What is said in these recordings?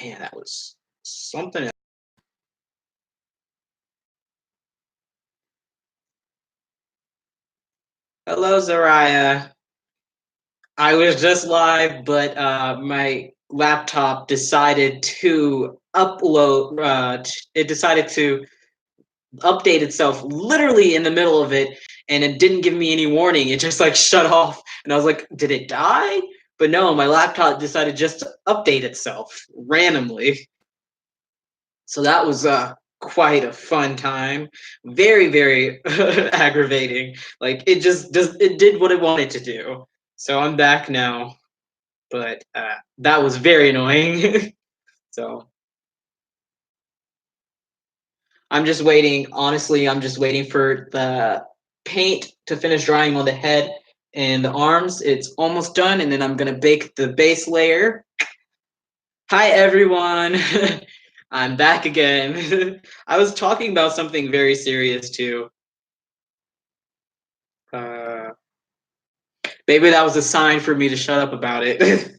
Man, that was something. Hello, Zariah. I was just live, but my laptop decided to upload. It decided to update itself literally in the middle of it, and it didn't give me any warning. It just like shut off, and I was like, "Did it die?" But no, my laptop decided just to update itself randomly. So that was quite a fun time. Very, very aggravating. Like it did what it wanted to do. So I'm back now, but that was very annoying. So I'm just waiting. Honestly, I'm just waiting for the paint to finish drying on the head and the arms. It's almost done, and then I'm gonna bake the base layer. Hi everyone. I'm back again. I was talking about something very serious too. Uh, Maybe that was a sign for me to shut up about it.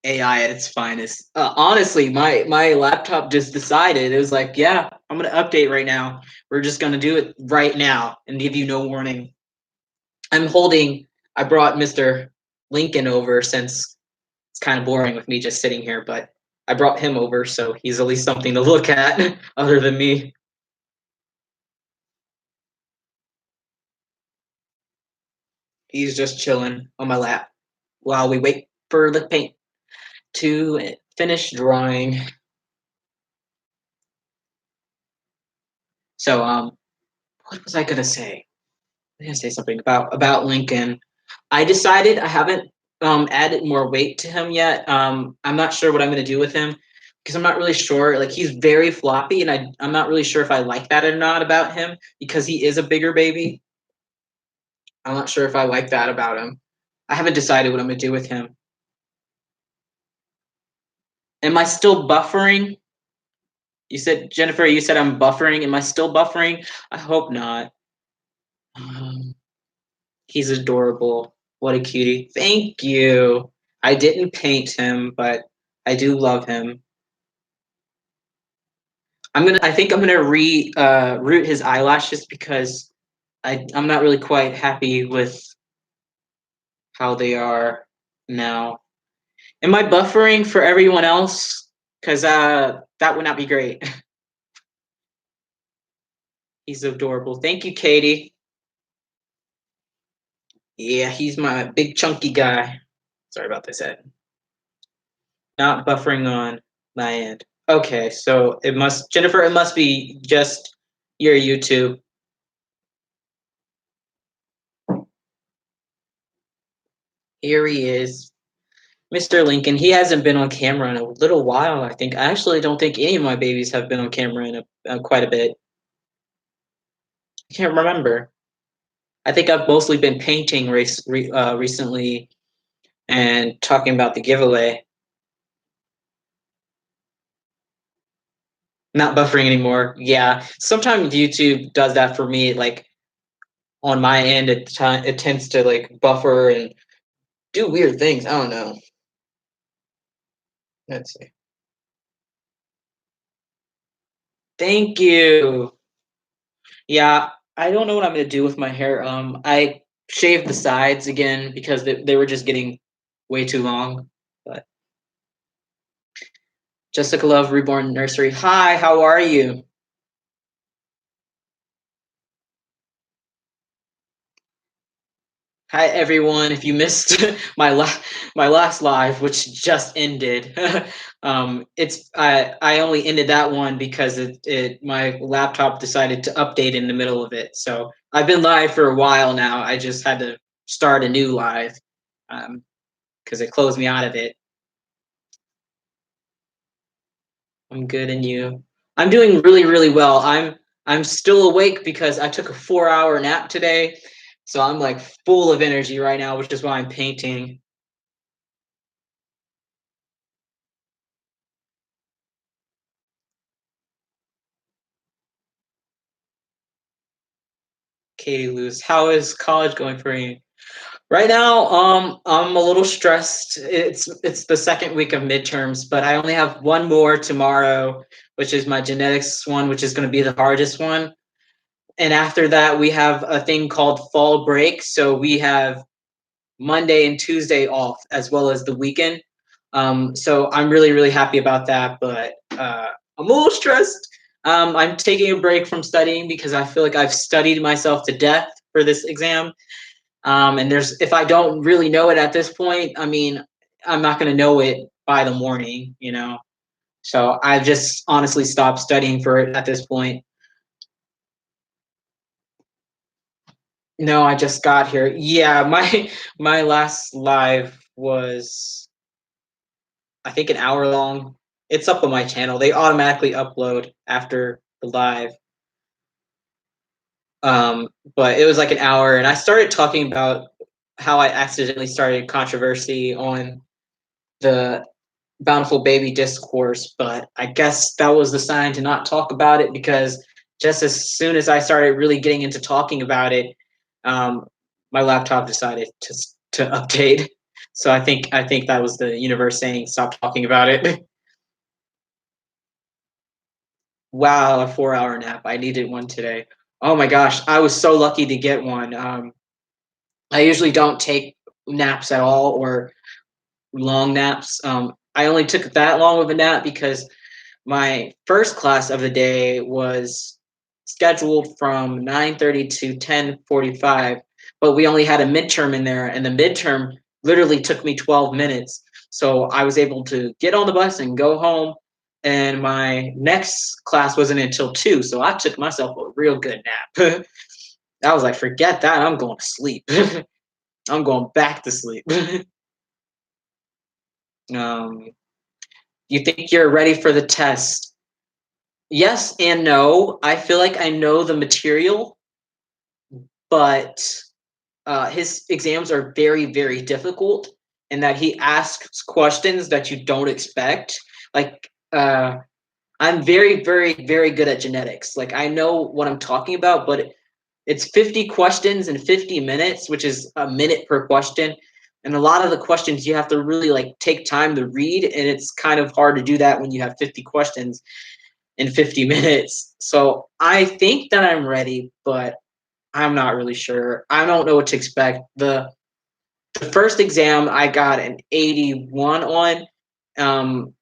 AI at its finest. Honestly, my laptop just decided it was like, yeah, I'm gonna update right now. We're just gonna do it right now and give you no warning. I'm holding. I brought Mr. Lincoln over since it's kind of boring with me just sitting here, but I brought him over so he's at least something to look at other than me. He's just chilling on my lap while we wait for the paint to finish drying. So what was I gonna say? I was gonna say something about Lincoln. I decided I haven't added more weight to him yet. I'm not sure what I'm gonna do with him because I'm not really sure. Like he's very floppy, and I'm not really sure if I like that or not about him because he is a bigger baby. I'm not sure if I like that about him. I haven't decided what I'm gonna do with him. Am I still buffering? You said Jennifer. You said I'm buffering. Am I still buffering? I hope not. Um, He's adorable. What a cutie. Thank you. I didn't paint him, but I do love him. I think I'm gonna root his eyelashes because I'm not really quite happy with how they are now. Am I buffering for everyone else? Because that would not be great. He's adorable. Thank you, Katie. Yeah, he's my big chunky guy. Sorry about this, Ed. Not buffering on my end. Okay, so it must Jennifer, it must be just your YouTube. Here he is. Mr. Lincoln. He hasn't been on camera in a little while, I think. I actually don't think any of my babies have been on camera in quite a bit. I can't remember. I think I've mostly been painting recently and talking about the giveaway. Not buffering anymore. Yeah, sometimes YouTube does that for me. Like on my end, it tends to like buffer and do weird things. I don't know. Let's see. Thank you. Yeah, I don't know what I'm gonna do with my hair. I shaved the sides again because they were just getting way too long. But Jessica Love Reborn Nursery. Hi, how are you? Hi everyone. If you missed my last live, which just ended, it's I only ended that one because it my laptop decided to update in the middle of it. So I've been live for a while now. I just had to start a new live because it closed me out of it. I'm good, and you? I'm doing really, really well. I'm still awake because I took a 4 hour nap today, so I'm like full of energy right now, which is why I'm painting. Katie Lewis. How is college going for you? Right now, I'm a little stressed. It's the second week of midterms, but I only have one more tomorrow, which is my genetics one, which is going to be the hardest one. And after that, we have a thing called fall break. So we have Monday and Tuesday off, as well as the weekend. So I'm really, really happy about that, but I'm a little stressed. I'm taking a break from studying because I feel like I've studied myself to death for this exam. And if I don't really know it at this point, I mean, I'm not going to know it by the morning, you know? So I've just honestly stopped studying for it at this point. No, I just got here. Yeah, my last live was I think an hour long. It's up on my channel. They automatically upload after the live. But it was like an hour, and I started talking about how I accidentally started controversy on the Bountiful Baby discourse, but I guess that was the sign to not talk about it because just as soon as I started really getting into talking about it, um, my laptop decided to update. So I think that was the universe saying stop talking about it. Wow, a 4 hour nap. I needed one today. Oh my gosh, I was so lucky to get one. I usually don't take naps at all or long naps. I only took that long of a nap because my first class of the day was scheduled from 9:30 to 10:45, but we only had a midterm in there, and the midterm literally took me 12 minutes. So I was able to get on the bus and go home, and my next class wasn't until 2, so I took myself a real good nap. I was like, forget that, I'm going to sleep. I'm going back to sleep. um, you think you're ready for the test? Yes and no. I feel like I know the material, but his exams are very, very difficult in that he asks questions that you don't expect. Like, I'm very, very, very good at genetics. Like, I know what I'm talking about, but it's 50 questions in 50 minutes, which is a minute per question. And a lot of the questions you have to really like take time to read, and it's kind of hard to do that when you have 50 questions in 50 minutes. So I think that I'm ready, but I'm not really sure. I don't know what to expect. The first exam I got an 81 on, um,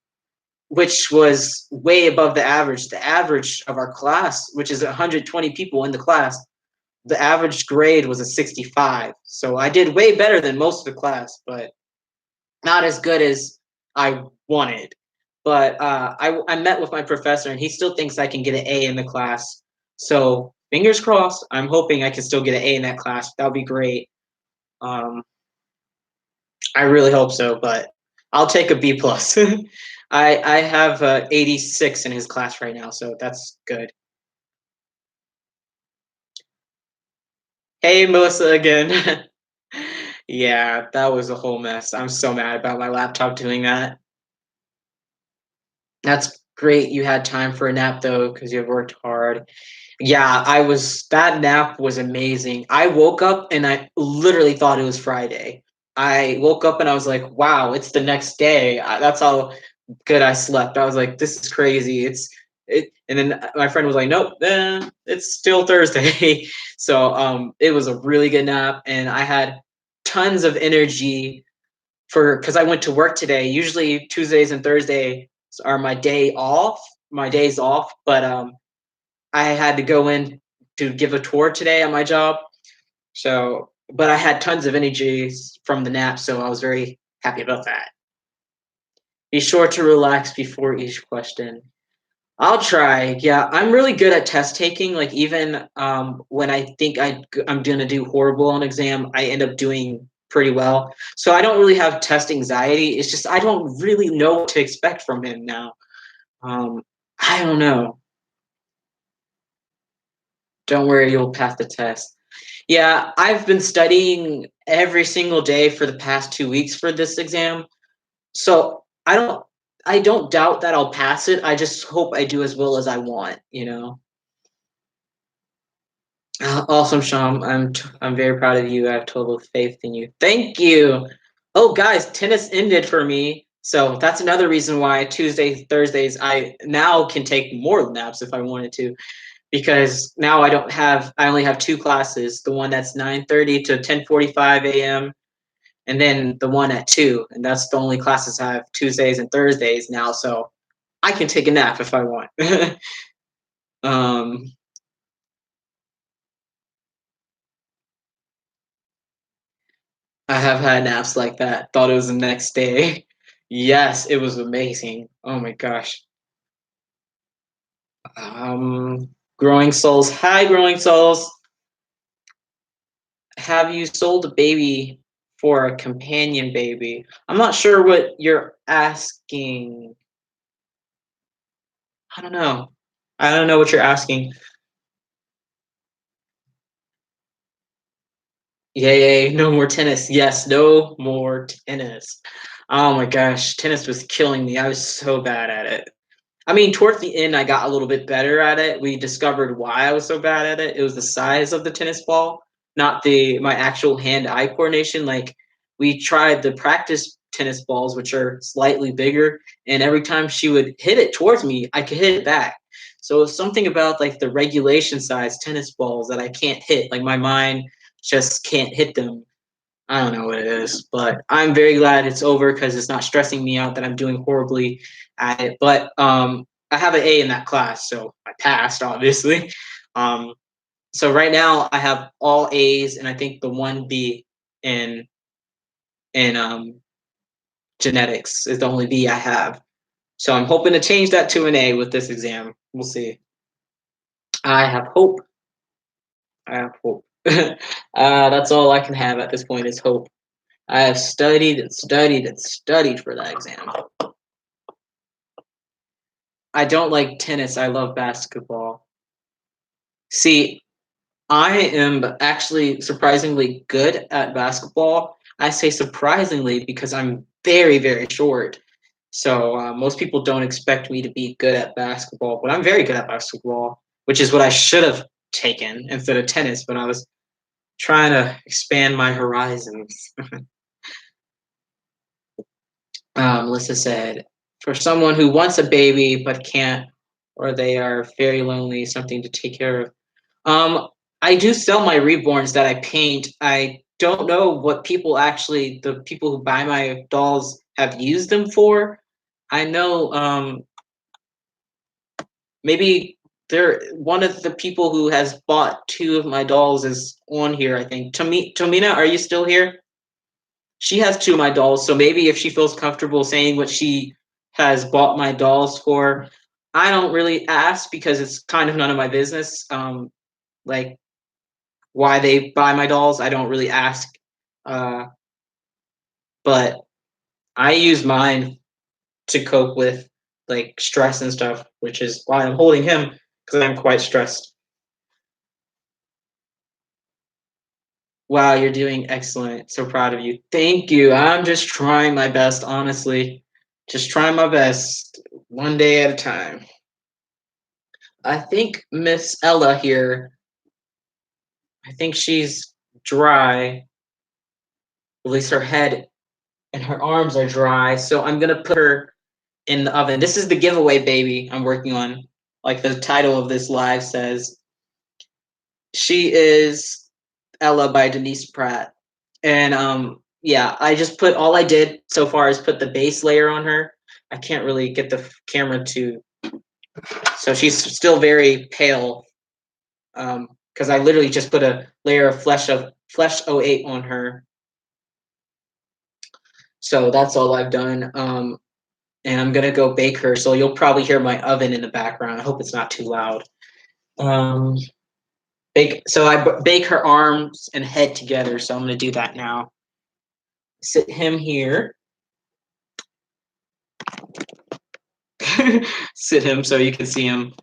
which was way above the average. The average of our class, which is 120 people in the class, the average grade was a 65. So I did way better than most of the class, but not as good as I wanted. But I met with my professor, and he still thinks I can get an A in the class. So fingers crossed. I'm hoping I can still get an A in that class. That would be great. Um, I really hope so, but I'll take a B plus. I have 86 in his class right now, so that's good. Hey, Melissa again. Yeah, that was a whole mess. I'm so mad about my laptop doing that. That's great. You had time for a nap though, because you have worked hard. Yeah, that nap was amazing. I woke up and I literally thought it was Friday. I woke up and I was like, wow, it's the next day. That's how good I slept. I was like, this is crazy. And then my friend was like, nope, it's still Thursday. So it was a really good nap, and I had tons of energy because I went to work today. Usually Tuesdays and Thursdays are my days off, but I had to go in to give a tour today at my job. So, but I had tons of energy from the nap, so I was very happy about that. Be sure to relax before each question. I'll try. Yeah, I'm really good at test taking. Like even when I think I'm gonna do horrible on exam, I end up doing pretty well. So I don't really have test anxiety. It's just I don't really know what to expect from him now. Um, I don't know. Don't worry, you'll pass the test. Yeah, I've been studying every single day for the past 2 weeks for this exam. So I don't doubt that I'll pass it. I just hope I do as well as I want, you know. Awesome, Sham. I'm very proud of you. I have total faith in you. Thank you. Oh, guys, tennis ended for me, so that's another reason why Tuesdays, Thursdays, I now can take more naps if I wanted to, because now I only have two classes. The one that's 9:30 to 10:45 a.m. and then the one at 2, and that's the only classes I have Tuesdays and Thursdays now. So I can take a nap if I want. um, I have had naps like that. Thought it was the next day. Yes, it was amazing. Oh my gosh. Growing souls. Hi, growing souls. Have you sold a baby for a companion baby? I'm not sure what you're asking. I don't know. I don't know what you're asking. Yay, no more tennis. Yes, no more tennis. Oh my gosh, tennis was killing me. I was so bad at it. I mean, towards the end, I got a little bit better at it. We discovered why I was so bad at it. It was the size of the tennis ball, not the my actual hand-eye coordination. Like we tried the practice tennis balls, which are slightly bigger, and every time she would hit it towards me, I could hit it back. So it's something about like the regulation size tennis balls that I can't hit. Like my mind just can't hit them. I don't know what it is, but I'm very glad it's over because it's not stressing me out that I'm doing horribly at it. But I have an A in that class, so I passed, obviously. Um, so right now I have all A's, and I think the one B in in genetics is the only B I have. So I'm hoping to change that to an A with this exam. We'll see. I have hope. I have hope. That's all I can have at this point is hope. I have studied and studied and studied for that exam. I don't like tennis. I love basketball. See, I am actually surprisingly good at basketball. I say surprisingly because I'm very, very short. So most people don't expect me to be good at basketball, but I'm very good at basketball, which is what I should have taken instead of tennis. But I was trying to expand my horizons. Melissa said, for someone who wants a baby but can't, or they are very lonely, something to take care of. I do sell my reborns that I paint. I don't know what the people who buy my dolls have used them for. I know maybe one of the people who has bought two of my dolls is on here, I think. Tomina, are you still here? She has two of my dolls, so maybe if she feels comfortable saying what she has bought my dolls for, I don't really ask because it's kind of none of my business. Like why they buy my dolls, I don't really ask. Uh, but I use mine to cope with like stress and stuff, which is why I'm holding him because I'm quite stressed. Wow, you're doing excellent. So proud of you. Thank you. I'm just trying my best, honestly. Just trying my best, one day at a time. I think Miss Ella here, I think she's dry. At least her head and her arms are dry. So I'm going to put her in the oven. This is the giveaway baby I'm working on. Like the title of this live says, she is Ella by Denise Pratt. And yeah, I just put all I did so far is put the base layer on her. I can't really get the camera to, so she's still very pale. Because I literally just put a layer of Flesh 08 on her. So that's all I've done. And I'm gonna go bake her. So you'll probably hear my oven in the background. I hope it's not too loud. Um, bake her arms and head together. So I'm gonna do that now. Sit him here. Sit him so you can see him.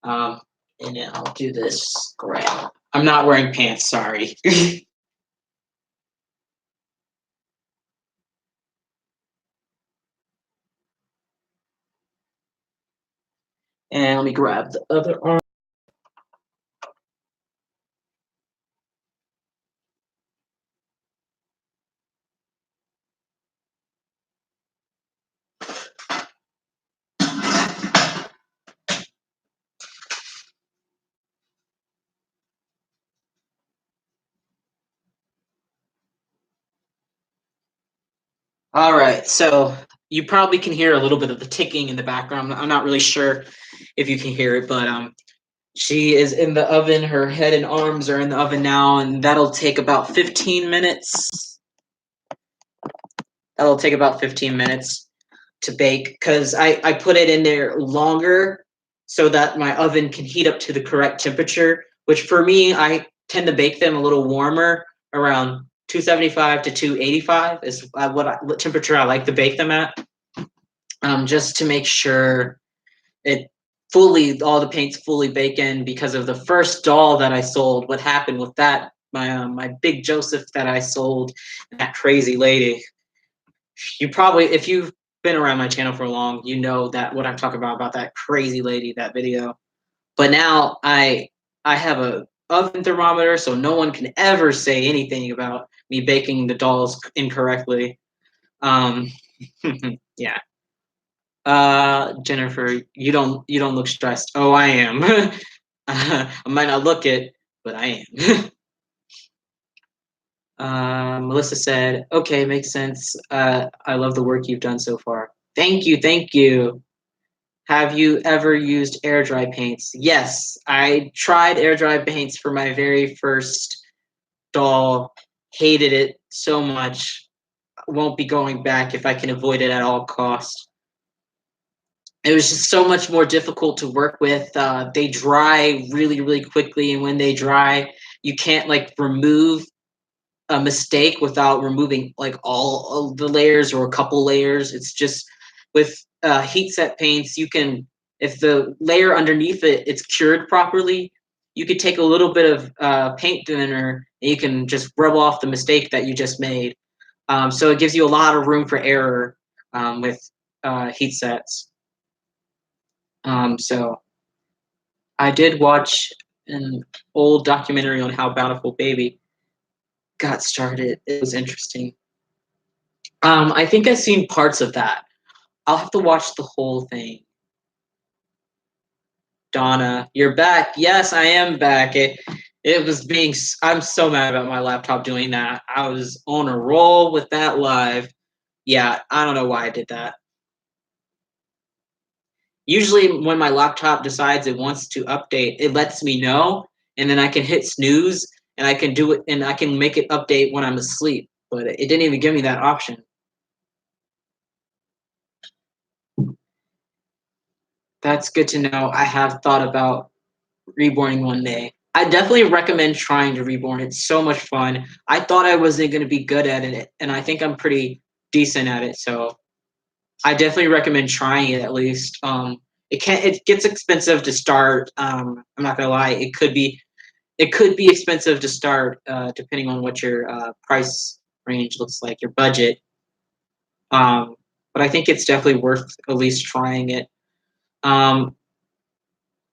And then I'll do this. Great. I'm not wearing pants. Sorry. And let me grab the other arm. All right, so you probably can hear a little bit of the ticking in the background. I'm not really sure if you can hear it, but she is in the oven. Her head and arms are in the oven now, and that'll take about 15 minutes. That'll take about 15 minutes to bake because I put it in there longer so that my oven can heat up to the correct temperature, which for me, I tend to bake them a little warmer, around 275 to 285 is what temperature I like to bake them at, just to make sure it all the paint's fully baked because of the first doll that I sold. What happened with that? My big Joseph that I sold, that crazy lady. You probably, if you've been around my channel for long, you know that what I'm talking about that crazy lady, that video. But now I have a oven thermometer, so no one can ever say anything about me baking the dolls incorrectly. Um, yeah. Jennifer, you don't look stressed. Oh, I am. I might not look it, but I am. Melissa said, "Okay, makes sense. I love the work you've done so far. Thank you, thank you. Have you ever used air dry paints?" Yes, I tried air dry paints for my very first doll. Hated it so much. Won't be going back if I can avoid it at all costs. It was just so much more difficult to work with. They dry really, really quickly, and when they dry, you can't like remove a mistake without removing like all of the layers or a couple layers. It's just with heat set paints, you can, if the layer underneath it's cured properly, you could take a little bit of paint thinner and you can just rub off the mistake that you just made. So it gives you a lot of room for error with heat sets. So I did watch an old documentary on how Bountiful Baby got started. It was interesting. I think I've seen parts of that. I'll have to watch the whole thing. Donna, you're back. Yes, I am back. It was being. I'm so mad about my laptop doing that. I was on a roll with that live. Yeah, I don't know why I did that. Usually, when my laptop decides it wants to update, it lets me know, and then I can hit snooze, and I can do it, and I can make it update when I'm asleep. But it didn't even give me that option. That's good to know. I have thought about reborning one day. I definitely recommend trying to reborn. It's so much fun. I thought I wasn't going to be good at it, and I think I'm pretty decent at it. So I definitely recommend trying it at least. It gets expensive to start. I'm not gonna lie. It could be expensive to start, depending on what your price range looks like, your budget. Um, but I think it's definitely worth at least trying it. Um,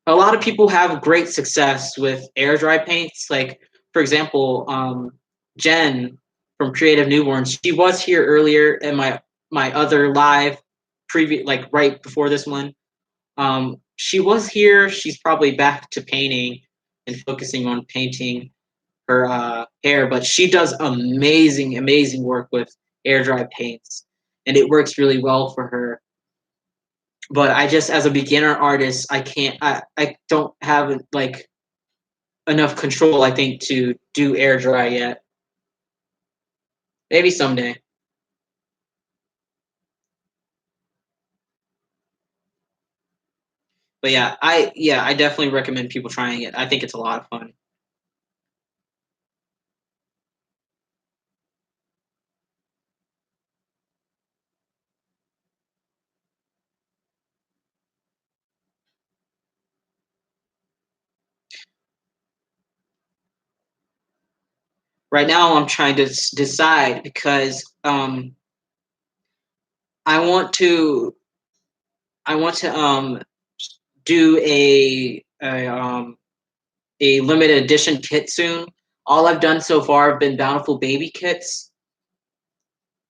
a lot of people have great success with air dry paints. Like, for example, Jen from Creative Newborns, she was here earlier in my other live previous, like right before this one. She was here. She's probably back to painting and focusing on painting her hair, but she does amazing, amazing work with air dry paints, and it works really well for her. But I just, as a beginner artist, I can't. I don't have like enough control, I think, to do air dry yet. Maybe someday. But yeah, I definitely recommend people trying it. I think it's a lot of fun. Right now, I'm trying to decide because I want to I want to do a limited edition kit soon. All I've done so far have been Bountiful Baby kits,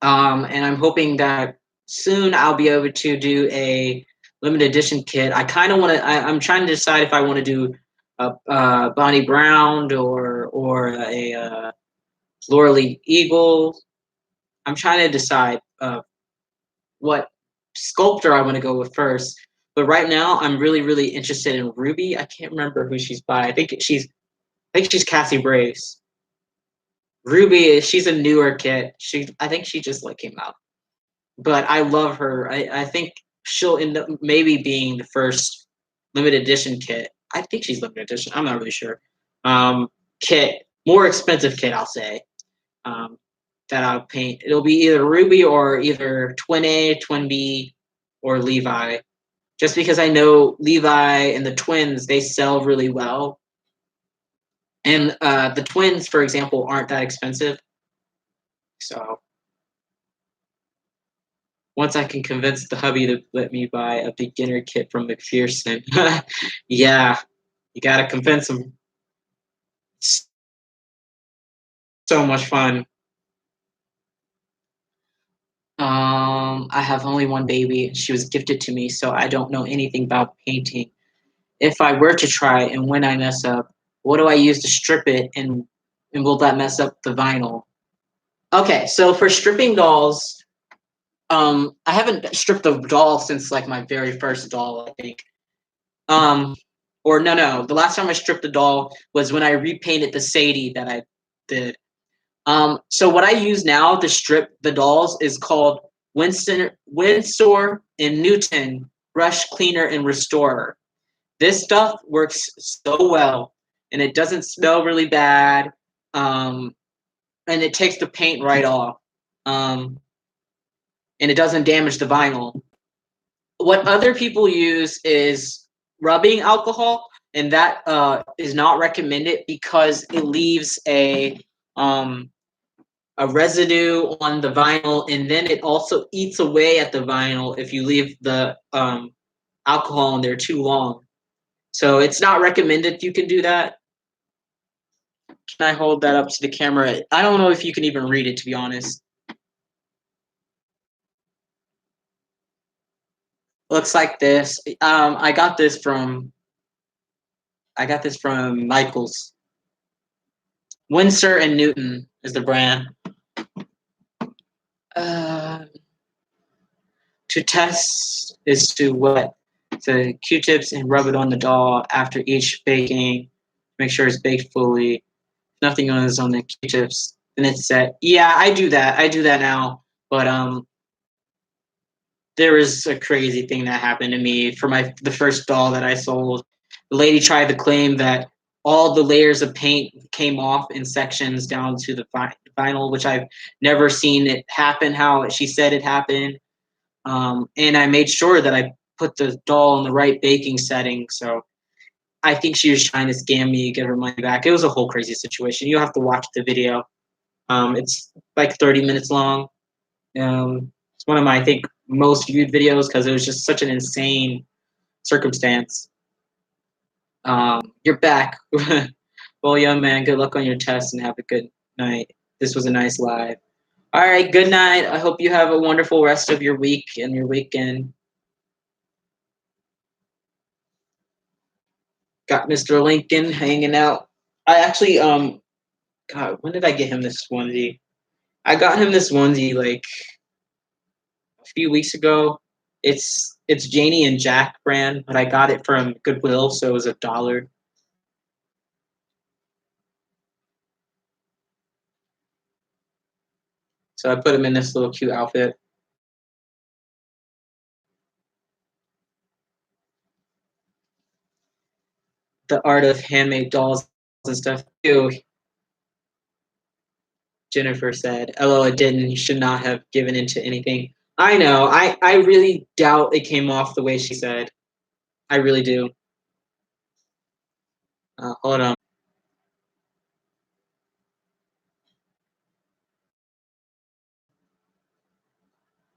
and I'm hoping that soon I'll be able to do a limited edition kit. I kind of want to. I'm trying to decide if I want to do a Bonnie Brown or a Laura Lee Eagle. I'm trying to decide what sculptor I want to go with first. But right now, I'm really, really interested in Ruby. I can't remember who she's by. I think she's Cassie Brace. Ruby, she's a newer kit. I think she just like came out. But I love her. I think she'll end up maybe being the first limited edition kit. I think she's limited edition. I'm not really sure. Kit, more expensive kit, I'll say. Um, that I'll paint. It'll be either Ruby or either Twin A, Twin B, or Levi. Just because I know Levi and the twins, they sell really well. And the twins, for example, aren't that expensive. So once I can convince the hubby to let me buy a beginner kit from McPherson, yeah, you gotta convince him. It's so much fun. I have only one baby. She was gifted to me, so I don't know anything about painting. If I were to try and when I mess up, what do I use to strip it and will that mess up the vinyl? Okay, so for stripping dolls, I haven't stripped a doll since like my very first doll, I think. Um, or no, the last time I stripped a doll was when I repainted the Sadie that I did. So what I use now to strip the dolls is called Winsor and Newton Brush Cleaner and Restorer. This stuff works so well, and it doesn't smell really bad, um, and it takes the paint right off, and it doesn't damage the vinyl. What other people use is rubbing alcohol, and that is not recommended because it leaves um, a residue on the vinyl, and then it also eats away at the vinyl if you leave the alcohol in there too long. So it's not recommended you can do that. Can I hold that up to the camera? I don't know if you can even read it, to be honest. Looks like this. I got this from Michaels. Winsor and Newton is the brand. Uh, to test is to wet the Q-tips and rub it on the doll after each baking. Make sure it's baked fully. Nothing is on the Q-tips, and it's set. Yeah, I do that. I do that now. But there was a crazy thing that happened to me for the first doll that I sold. The lady tried to claim that all the layers of paint came off in sections down to the vinyl, which I've never seen it happen how she said it happened. And I made sure that I put the doll in the right baking setting. So I think she was trying to scam me, get her money back. It was a whole crazy situation. You have to watch the video. It's like 30 minutes long. It's one of my, I think, most viewed videos because it was just such an insane circumstance. You're back. Well, young man, good luck on your test and have a good night. This was a nice live. All right, good night. I hope you have a wonderful rest of your week and your weekend. Got Mr. Lincoln hanging out. I actually, God, when did I get him this onesie? I got him this onesie like a few weeks ago. It's Janie and Jack brand, but I got it from Goodwill, so it was $1. So I put him in this little cute outfit. The art of handmade dolls and stuff too. Jennifer said, "LOL, it didn't. You should not have given into anything." I know. I really doubt it came off the way she said. I really do. Hold on.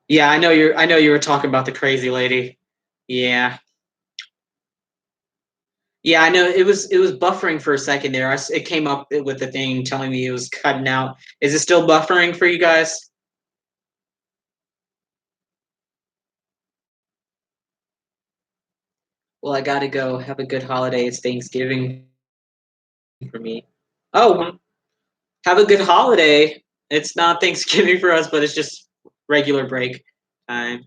Yeah, I know you're. I know you were talking about the crazy lady. Yeah, yeah. I know it was buffering for a second there. It came up with the thing telling me it was cutting out. Is it still buffering for you guys? Well, I gotta go. Have a good holiday. It's Thanksgiving for me. Oh, have a good holiday. It's not Thanksgiving for us, but it's just regular break time.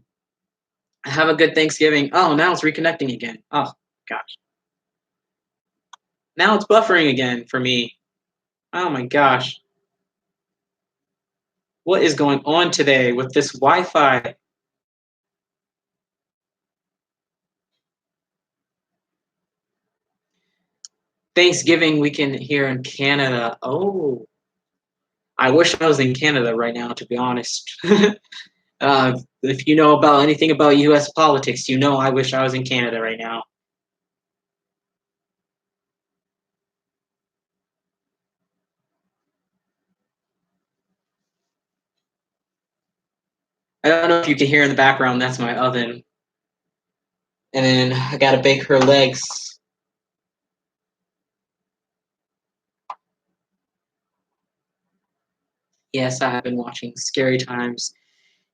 Have a good Thanksgiving. Oh, now it's reconnecting again. Oh gosh. Now it's buffering again for me. Oh my gosh. What is going on today with this Wi-Fi? Thanksgiving weekend here in Canada. Oh, I wish I was in Canada right now, to be honest. If you know about anything about U.S. politics, you know I wish I was in Canada right now. I don't know if you can hear in the background, that's my oven. And then I gotta bake her legs. Yes, I have been watching Scary Times.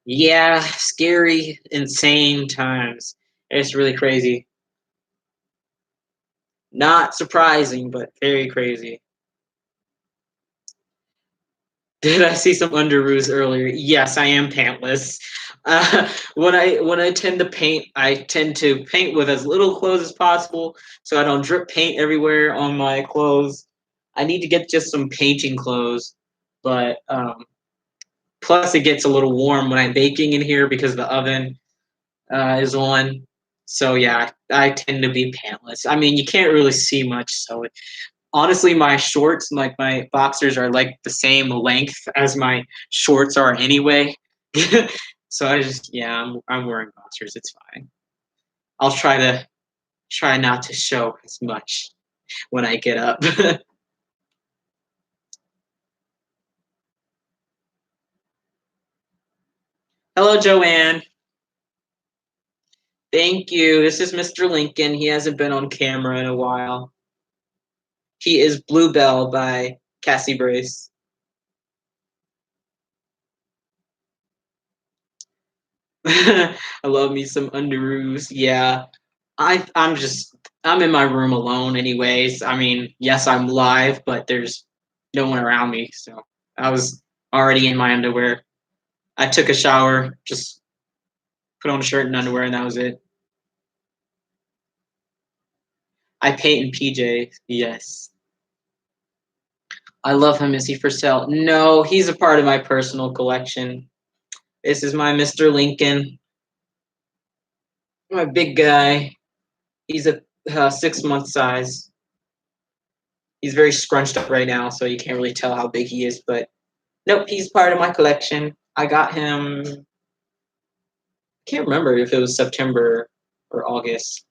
Yeah, scary, insane times. It's really crazy. Not surprising, but very crazy. Did I see some underoos earlier? Yes, I am pantless. When I tend to paint, I tend to paint with as little clothes as possible, so I don't drip paint everywhere on my clothes. I need to get just some painting clothes, but plus it gets a little warm when I'm baking in here because the oven is on. So yeah, I tend to be pantless. I mean, you can't really see much, so honestly, my shorts, like my boxers, are like the same length as my shorts are anyway. So I just, yeah, I'm wearing boxers. It's fine. I'll try not to show as much when I get up. Hello, Joanne. Thank you. This is Mr. Lincoln. He hasn't been on camera in a while. He is Bluebell by Cassie Brace. I love me some underoos. Yeah, I'm in my room alone anyways. I mean, yes, I'm live, but there's no one around me, so I was already in my underwear. I took a shower, just put on a shirt and underwear, and that was it. I paint in PJ. Yes, I love him. Is he for sale? No, he's a part of my personal collection. This is my Mr. Lincoln, my big guy. He's a 6 month size. He's very scrunched up right now, so you can't really tell how big he is, but nope, he's part of my collection. I got him. I can't remember if it was September or August.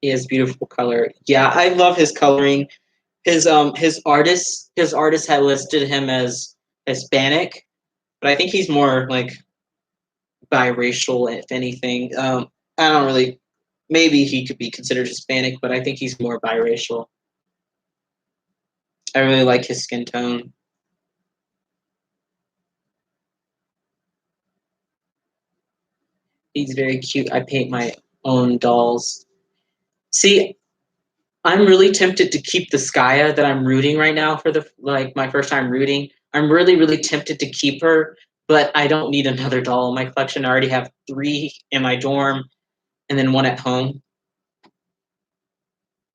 He has beautiful color. Yeah, I love his coloring. His artist had listed him as Hispanic, but I think he's more like biracial, if anything. I don't really. Maybe he could be considered Hispanic, but I think he's more biracial. I really like his skin tone. He's very cute. I paint my own dolls. See, I'm really tempted to keep the Skya that I'm rooting right now for the like my first time rooting. I'm really, really tempted to keep her, but I don't need another doll in my collection. I already have three in my dorm and then one at home.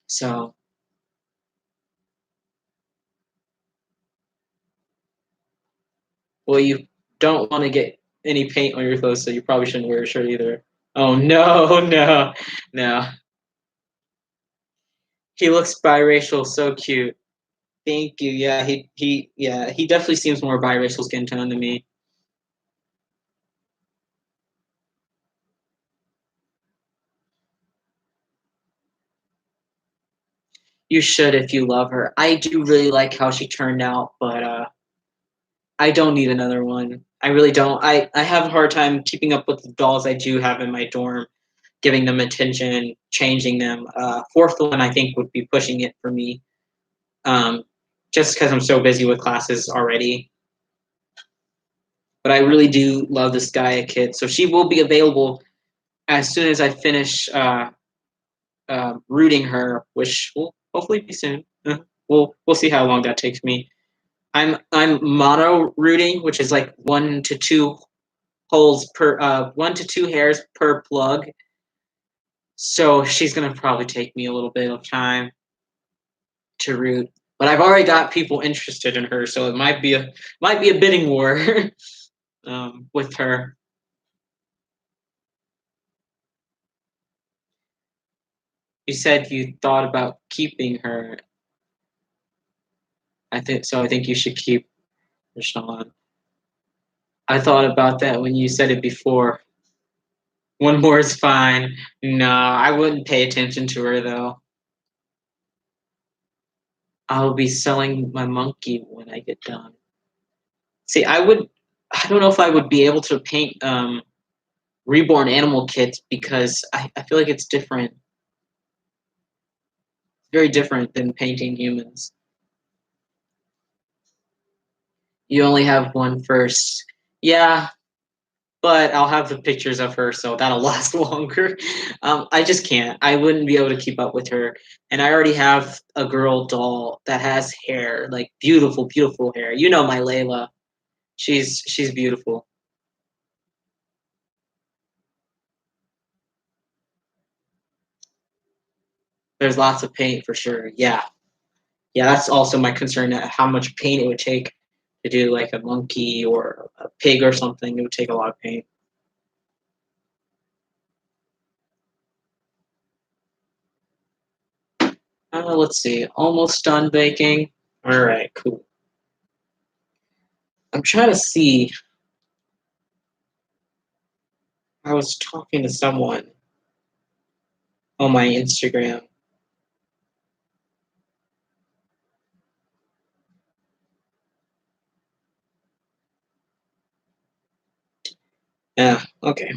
So, well, you don't want to get any paint on your clothes, so you probably shouldn't wear a shirt either. Oh no, no, no. He looks biracial, so cute. Thank you. Yeah, he definitely seems more biracial skin tone than me. You should if you love her. I do really like how she turned out, but I don't need another one. I really don't. I have a hard time keeping up with the dolls I do have in my dorm, giving them attention, changing them. Fourth one, I think, would be pushing it for me, um, just because I'm so busy with classes already. But I really do love this Gaia kid, so she will be available as soon as I finish rooting her, which will hopefully be soon. We'll see how long that takes me. I'm mono rooting, which is like 1 to 2 hairs per plug. So she's gonna probably take me a little bit of time to root. But I've already got people interested in her, so it might be a bidding war with her. You said you thought about keeping her. I think you should keep Rashawn. I thought about that when you said it before. One more is fine. No, I wouldn't pay attention to her though. I'll be selling my monkey when I get done. See, I don't know if I would be able to paint reborn animal kits because I feel like it's different. Very different than painting humans. You only have one first. Yeah, but I'll have the pictures of her, so that'll last longer. I just can't. I wouldn't be able to keep up with her. And I already have a girl doll that has hair, like beautiful, beautiful hair. You know my Layla. She's beautiful. There's lots of paint for sure. Yeah. Yeah, that's also my concern, how much paint it would take to do like a monkey or a pig or something. It would take a lot of paint. Let's see. Almost done baking. All right, cool. I'm trying to see. I was talking to someone on my Instagram. Yeah, okay.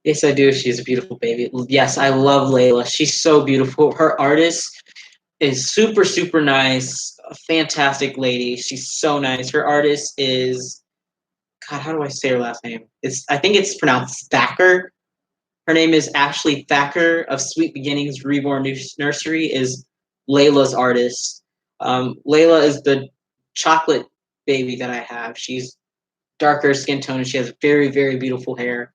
Yes, I do. She's a beautiful baby. Yes, I love Layla. She's so beautiful. Her artist is super, super nice. A fantastic lady. She's so nice. Her artist is God. How do I say her last name? I think it's pronounced Thacker. Her name is Ashley Thacker of Sweet Beginnings Reborn Nursery. Is Layla's artist. Layla is the chocolate baby that I have. She's darker skin tone and she has very, very beautiful hair.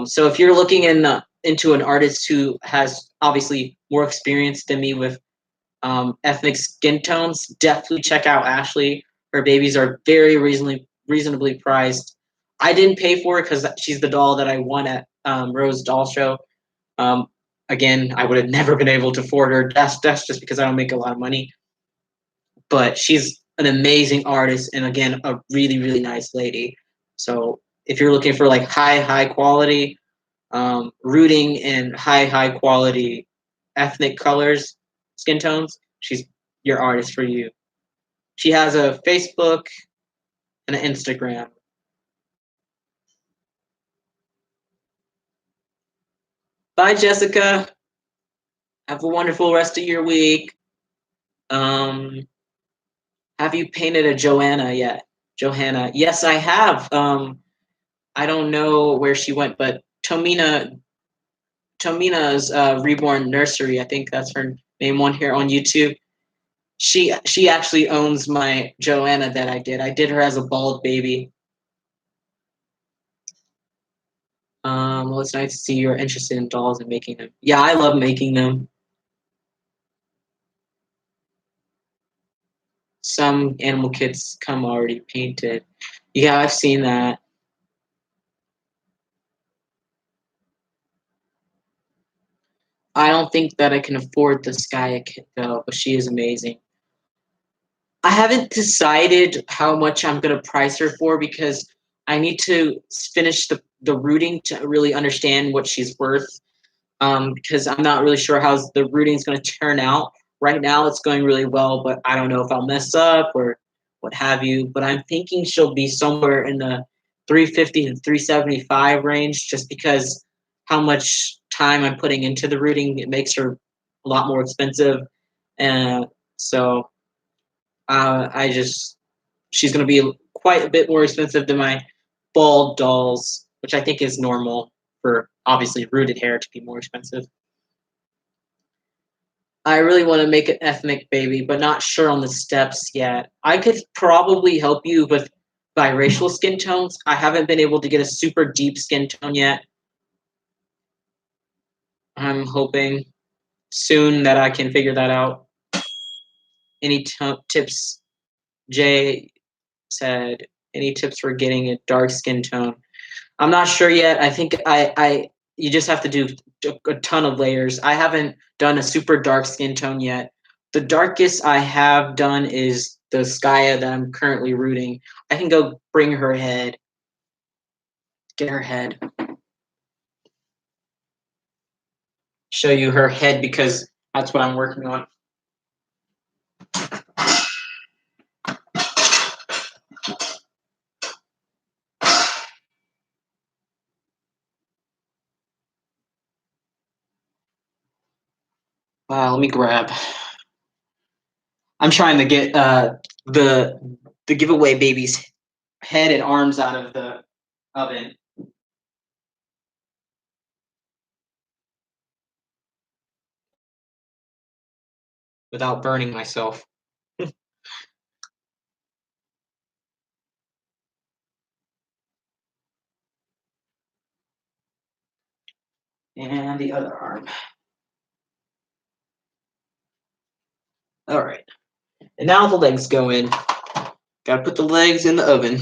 So if you're looking into an artist who has obviously more experience than me with ethnic skin tones, definitely check out Ashley. Her babies are very reasonably priced. I didn't pay for it because she's the doll that I won at Rose Doll Show. Um, Again, I would have never been able to afford her. That's just because I don't make a lot of money. But she's an amazing artist and again a really really nice lady. So if you're looking for like high quality rooting in high quality ethnic colors, skin tones, she's your artist for you. She has a Facebook and an Instagram. Bye, Jessica. Have a wonderful rest of your week. Um, have you painted a Joanna yet? Johanna. Yes, I have. I don't know where she went, but Tomina's Reborn Nursery, I think that's her name on here on YouTube. She actually owns my Joanna that I did. I did her as a bald baby. Well, it's nice to see you're interested in dolls and making them. Yeah, I love making them. Some animal kits come already painted. Yeah, I've seen that. I don't think that I can afford the Skya kit though, but she is amazing. I haven't decided how much I'm gonna price her for because I need to finish the rooting to really understand what she's worth. Because I'm not really sure how the rooting is going to turn out. Right now, it's going really well, but I don't know if I'll mess up or what have you. But I'm thinking she'll be somewhere in the 350 to 375 range, just because how much time I'm putting into the rooting, it makes her a lot more expensive. And so I just she's going to be quite a bit more expensive than my bald dolls, which I think is normal for obviously rooted hair to be more expensive. I really want to make an ethnic baby, but not sure on the steps yet. I could probably help you with biracial skin tones. I haven't been able to get a super deep skin tone yet. I'm hoping soon that I can figure that out. Any tips? Jay said, any tips for getting a dark skin tone? I'm not sure yet. I think you just have to do a ton of layers. I haven't done a super dark skin tone yet. The darkest I have done is the Skya that I'm currently rooting. I can go bring her head, get her head, show you her head because that's what I'm working on. Let me grab. I'm trying to get the giveaway baby's head and arms out of the oven. Without burning myself. And the other arm. All right. And now the legs go in. Gotta put the legs in the oven.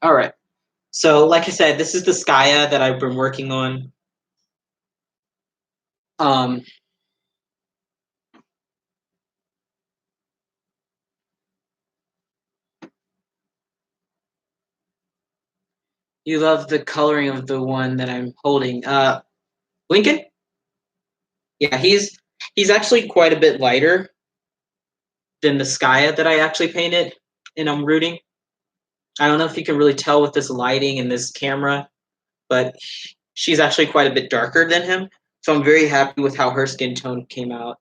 All right. So, like I said, this is the Skya that I've been working on. You love the coloring of the one that I'm holding. Lincoln? Yeah, he's actually quite a bit lighter than the Skya that I actually painted and I'm rooting. I don't know if you can really tell with this lighting and this camera, but she's actually quite a bit darker than him. So I'm very happy with how her skin tone came out.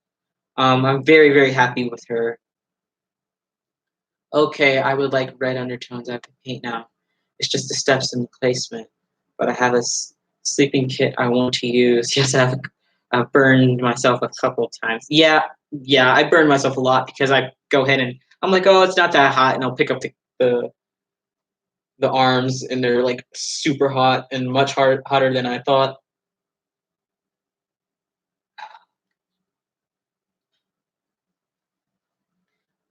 I'm very, very happy with her. Okay, I would like red undertones. I have to paint now. It's just the steps and the placement. But I have a sleeping kit I want to use. Yes, I've burned myself a couple times. Yeah, I burned myself a lot because I go ahead and I'm like, oh, it's not that hot, and I'll pick up the arms, and they're like super hot and much hotter than I thought.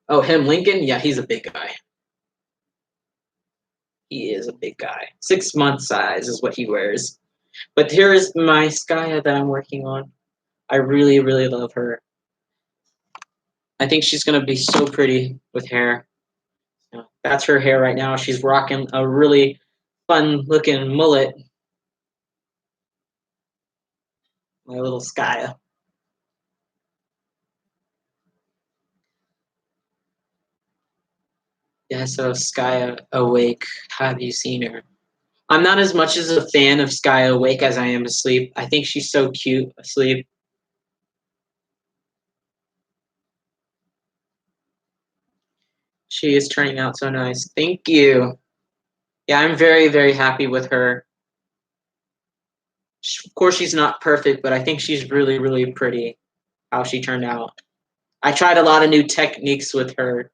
Oh, him, Lincoln? Yeah, he's a big guy. He is a big guy. 6 month size is what he wears. But here is my Skya that I'm working on. I really, really love her. I think she's gonna be so pretty with hair. That's her hair right now. She's rocking a really fun looking mullet. My little Skya. Yeah, so Skya Awake. Have you seen her? I'm not as much as a fan of Skya Awake as I am asleep. I think she's so cute asleep. She is turning out so nice. Thank you. Yeah, I'm very, very happy with her. Of course, she's not perfect, but I think she's really, really pretty how she turned out. I tried a lot of new techniques with her.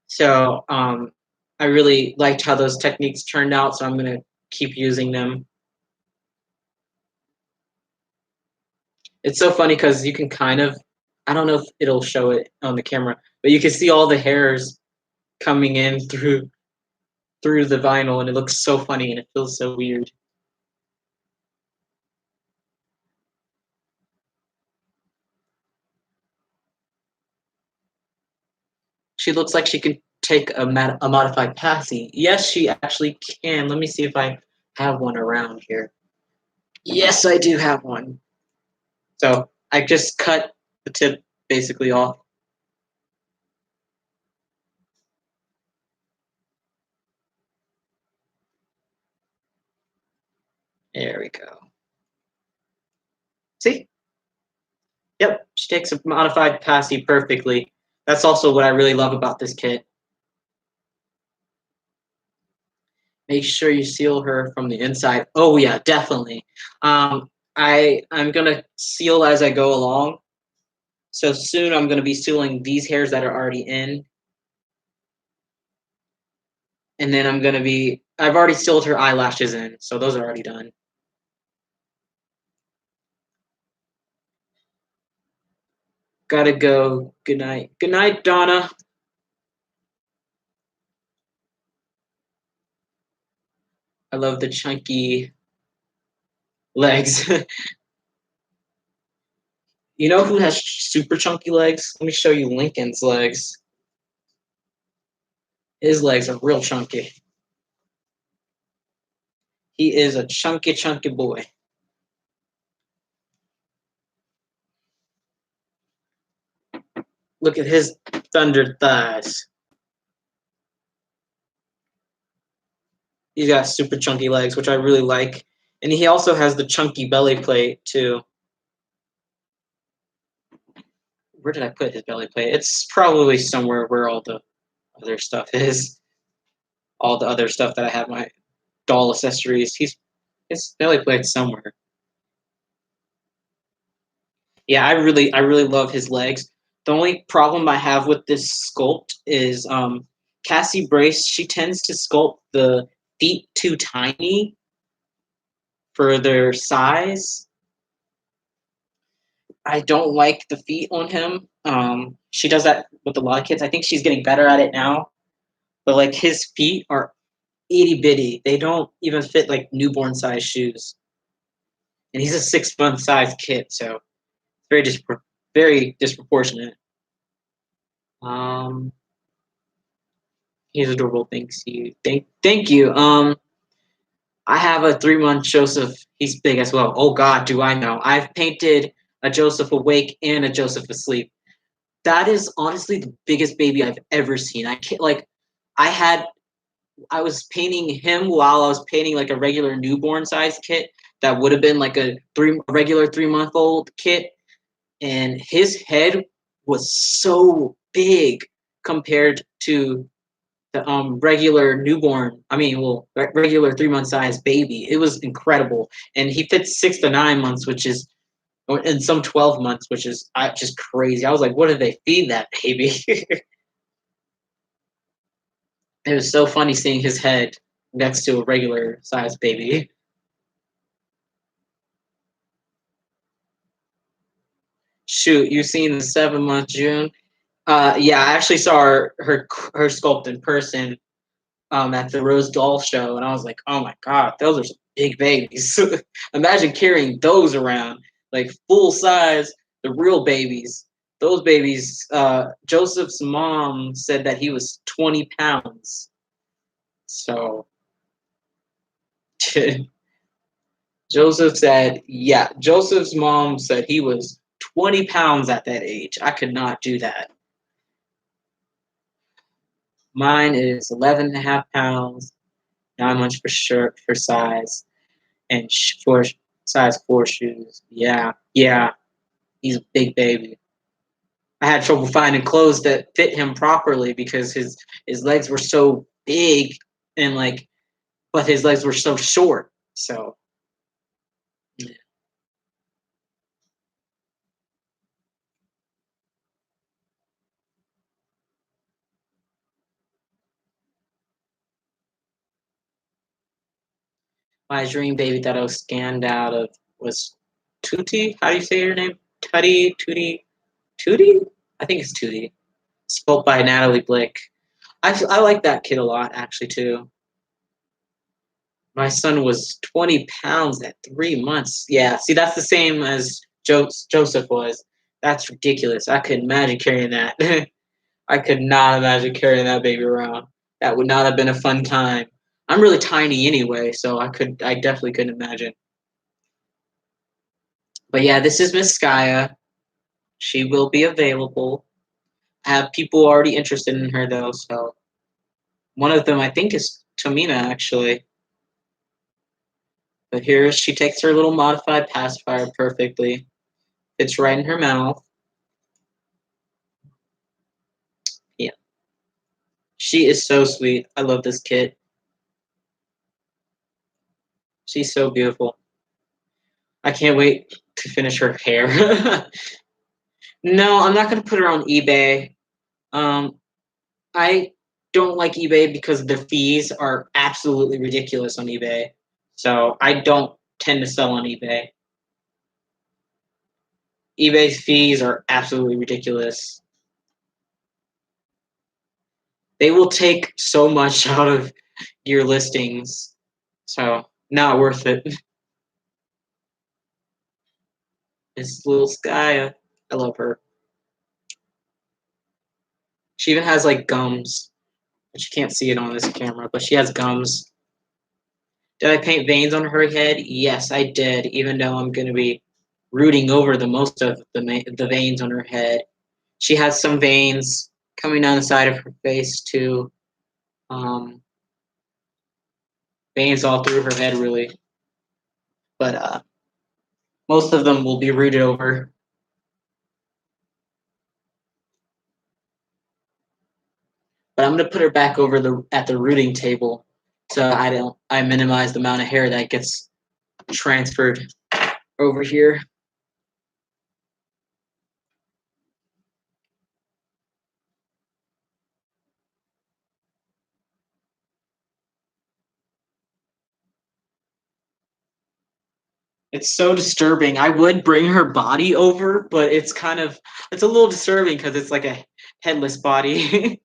So I really liked how those techniques turned out, so I'm going to keep using them. It's so funny because you can kind of, I don't know if it'll show it on the camera, but you can see all the hairs coming in through the vinyl, and it looks so funny and it feels so weird. She looks like she can take a modified passy. Yes, she actually can. Let me see if I have one around here. Yes, I do have one. So I just cut the tip basically off. There we go. See? Yep, she takes a modified passy perfectly. That's also what I really love about this kit. Make sure you seal her from the inside. Oh yeah, definitely. I'm gonna seal as I go along. So soon I'm gonna be sealing these hairs that are already in, and then I've already sealed her eyelashes in, so those are already done. Gotta go. Good night. Good night, Donna. I love the chunky legs. You know who has super chunky legs? Let me show you Lincoln's legs. His legs are real chunky. He is a chunky, chunky boy. Look at his thunder thighs. He's got super chunky legs, which I really like. And he also has the chunky belly plate, too. Where did I put his belly plate? It's probably somewhere where all the other stuff is. All the other stuff that I have, my doll accessories. His belly plate's somewhere. Yeah, I really love his legs. The only problem I have with this sculpt is Cassie Brace, she tends to sculpt the feet too tiny for their size. I don't like the feet on him. She does that with a lot of kids. I think she's getting better at it now. But like his feet are itty bitty. They don't even fit like newborn size shoes. And he's a 6 month size kid, so very very disproportionate. Um, he's adorable. Thanks you. Thank you. I have a 3 month Joseph. He's big as well. Oh God, do I know? I've painted a Joseph awake and a Joseph asleep. That is honestly the biggest baby I've ever seen. I can't like. I had. I was painting him while I was painting like a regular newborn size kit that would have been like a regular 3 month old kit, and his head was so big compared to the regular newborn. I mean, well, regular 3 month size baby. It was incredible, and he fits 6 to 9 months, which is in some 12 months, which is just crazy. I was like, what did they feed that baby? It was so funny seeing his head next to a regular size baby. Shoot, you seen the 7 month June? Yeah, I actually saw her sculpt in person at the Rose Doll Show, and I was like, oh my god, those are some big babies. Imagine carrying those around, like full size, the real babies. Those babies. Joseph's mom said that he was 20 pounds. So Joseph said, yeah, Joseph's mom said he was 20 pounds at that age. I could not do that. Mine is 11 and a half pounds, 9 months for shirt for size, and for size 4 shoes. Yeah, yeah, he's a big baby. I had trouble finding clothes that fit him properly because his legs were so big and like, but his legs were so short. So yeah. My dream baby that I was scanned out of was Tootie. How do you say her name? Tootie? I think it's Tootie. Spoke by Natalie Blick. I like that kid a lot, actually, too. My son was 20 pounds at 3 months. Yeah, see, that's the same as Joseph was. That's ridiculous. I couldn't imagine carrying that. I could not imagine carrying that baby around. That would not have been a fun time. I'm really tiny anyway, so I definitely couldn't imagine. But yeah, this is Miss Skya. She will be available. I have people already interested in her though, so one of them I think is Tamina actually. But here she takes her little modified pacifier perfectly. It's right in her mouth. Yeah. She is so sweet. I love this kit. She's so beautiful. I can't wait to finish her hair. No, I'm not gonna put her on eBay. Um, I don't like eBay because the fees are absolutely ridiculous on eBay. So I don't tend to sell on eBay. eBay's fees are absolutely ridiculous. They will take so much out of your listings. So not worth it. This little Skya. I love her. She even has like gums. But you can't see it on this camera, but she has gums. Did I paint veins on her head? Yes, I did, even though I'm going to be rooting over the most of the veins on her head. She has some veins coming down the side of her face, too. Um, Veins all through her head, really. But most of them will be rooted over. But I'm going to put her back over at the rooting table so I minimize the amount of hair that gets transferred over here. It's so disturbing. I would bring her body over, but it's a little disturbing because it's like a headless body.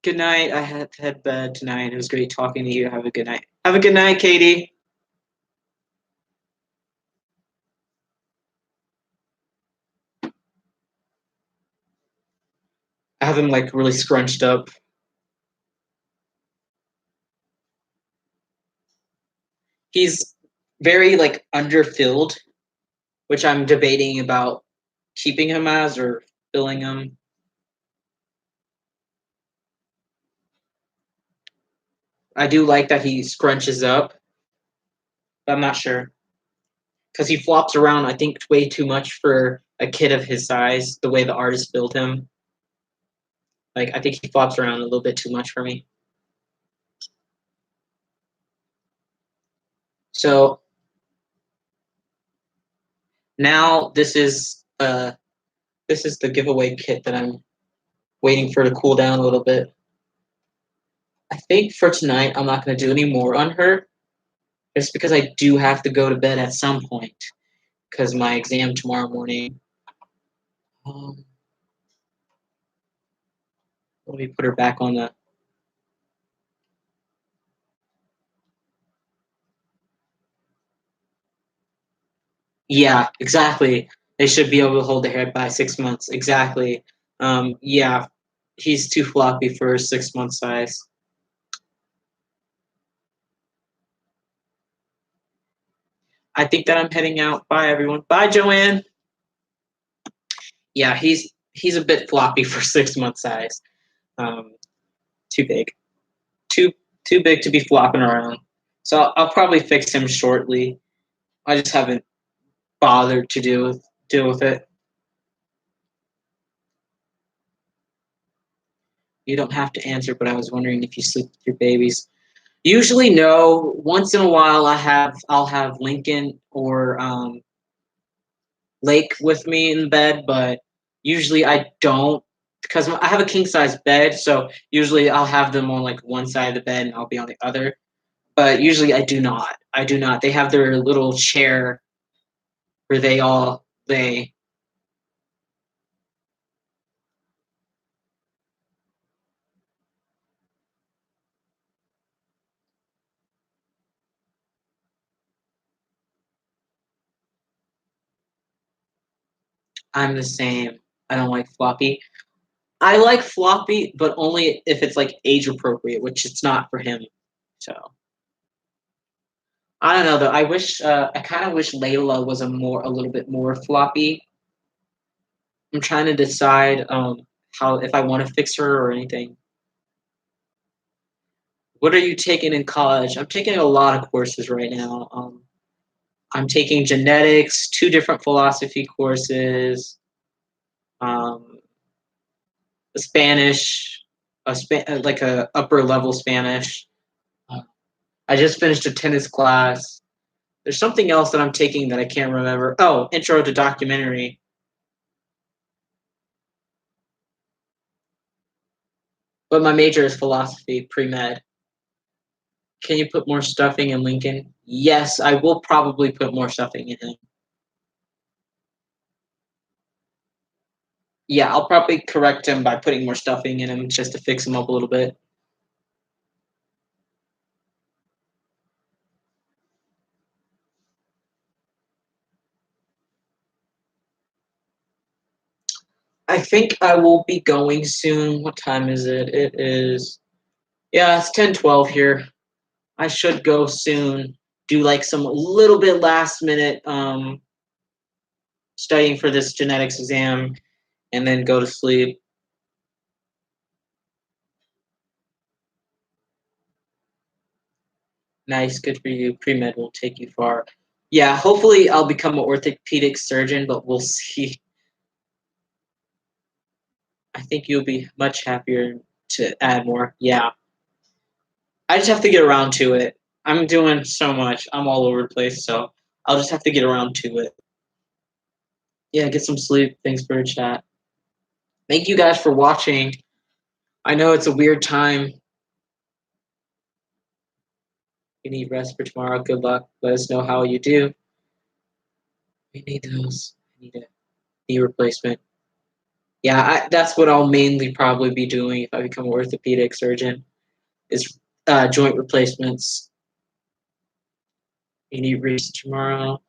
Good night. I had to head bed tonight. It was great talking to you. Have a good night. Have a good night, Katie. I have him like really scrunched up. He's very like underfilled, which I'm debating about keeping him as or filling him. I do like that he scrunches up, but I'm not sure because he flops around. I think way too much for a kid of his size. The way the artist built him, like I think he flops around a little bit too much for me. So now this is the giveaway kit that I'm waiting for to cool down a little bit. I think for tonight I'm not going to do any more on her, just because I do have to go to bed at some point because my exam tomorrow morning. Um, Let me put her back on the. Yeah, exactly. They should be able to hold their head by 6 months. Exactly. Yeah, he's too floppy for a 6 month size. I think that I'm heading out. Bye, everyone. Bye, Joanne. Yeah, he's a bit floppy for 6 month size. Um, Too big, too too big to be flopping around. So I'll probably fix him shortly. I just haven't bothered to deal with it. You don't have to answer, but I was wondering if you sleep with your babies. Usually, no. Once in a while, I'll have Lincoln or Lake with me in bed, but usually I don't because I have a king size bed. So usually I'll have them on like one side of the bed and I'll be on the other. But usually I do not. I do not. They have their little chair where they all lay. I'm the same. I don't like floppy. I like floppy, but only if it's like age appropriate, which it's not for him. So I don't know though. I wish I kind of wish Layla was a little bit more floppy. I'm trying to decide how if I want to fix her or anything. What are you taking in college? I'm taking a lot of courses right now. I'm taking genetics, two different philosophy courses, um, Spanish, like a upper level Spanish. Uh, I just finished a tennis class. There's something else that I'm taking that I can't remember. Oh, intro to documentary. But my major is philosophy, pre med. Can you put more stuffing in Lincoln? Yes, I will probably put more stuffing in him. Yeah, I'll probably correct him by putting more stuffing in him just to fix him up a little bit. I think I will be going soon. What time is it? It is, yeah, it's 10:12 here. I should go soon. Do like some little bit last minute studying for this genetics exam and then go to sleep. Nice, good for you. Pre med will take you far. Yeah, hopefully I'll become an orthopedic surgeon, but we'll see. I think you'll be much happier to add more. Yeah. I just have to get around to it. I'm doing so much. I'm all over the place, so I'll just have to get around to it. Yeah, get some sleep. Thanks for the chat. Thank you guys for watching. I know it's a weird time. You need rest for tomorrow. Good luck. Let us know how you do. We need those. I need a knee replacement. Yeah, that's what I'll mainly probably be doing if I become an orthopedic surgeon is joint replacements. You need rest tomorrow.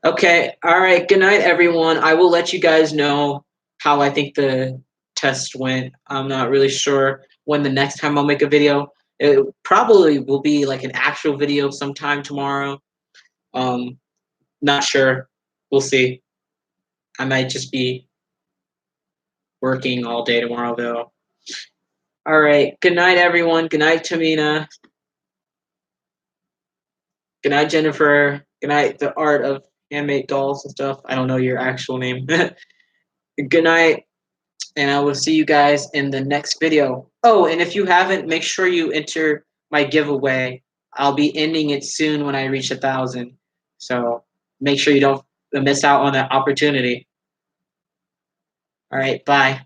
Okay. All right. Good night, everyone. I will let you guys know how I think the test went. I'm not really sure when the next time I'll make a video. It probably will be like an actual video sometime tomorrow. Um, Not sure. We'll see. I might just be working all day tomorrow, though. All right. Good night, everyone. Good night, Tamina. Good night, Jennifer. Good night, the art of handmade dolls and stuff. I don't know your actual name. Good night. And I will see you guys in the next video. Oh, and if you haven't, make sure you enter my giveaway. I'll be ending it soon when I reach 1,000. So make sure you don't miss out on that opportunity. All right, bye.